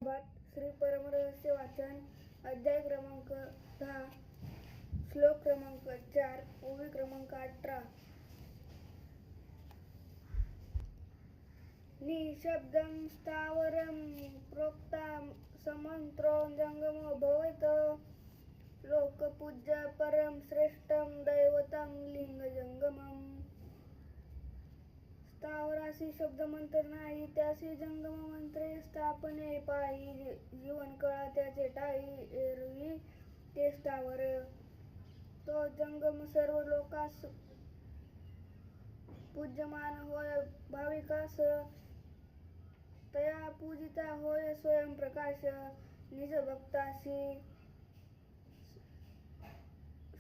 श्री परमरहस्य वाचन अध्याय क्रमांक 10 श्लोक क्रमांक 4 ओवी क्रमांक 18 निशब्दं स्थावरं प्रोक्तं समन्त्रो जंगमो भवेत लोकपूज्य परम श्रेष्ठं दैवतं लिंगजंगमम्. स्थावरासी शब्द मंत्र नाही, त्यासी जंगम मंत्रे स्थापने पायी. जीवन कळा त्याचे ठाई, एरवी ते स्थावर. तो जंगम सर्व लोकास पूज्यमान होय, भाविकास तया पूजिता होय स्वयं प्रकाश. निज भक्तासी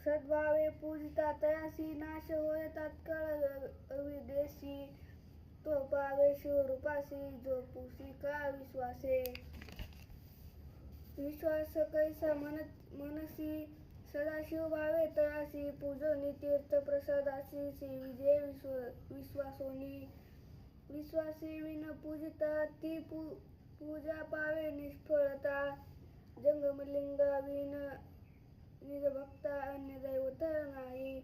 सद्भावे पूजिता तयासी नाश होय तात्काळ अविदेशी. तो पावे शिवरूपासी जो पुसी का विश्वासे. विश्वास कैसा मनसी सदाशिव भावे तयासी. पूजनी तीर्थ प्रसादासी श्री विजय विश्वासोनी. विश्वासी विन पूजिता ती पूजा पावे निष्फळता. जंगमलिंगा विन निज भक्ता अन्य दैवत नाही.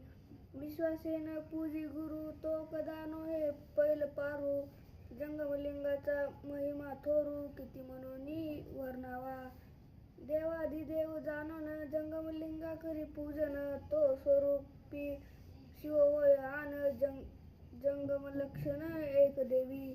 विश्वासेन पूजी गुरु तो कदा नोहे पैल पारू. जंगमलिंगाचा महिमा थोरू किती मनोनी वर्णावा. देवाधिदेव जाणून जंगमलिंगा करी पूजन. तो स्वरूपी शिव होय आन जंगम लक्षण एक देवी.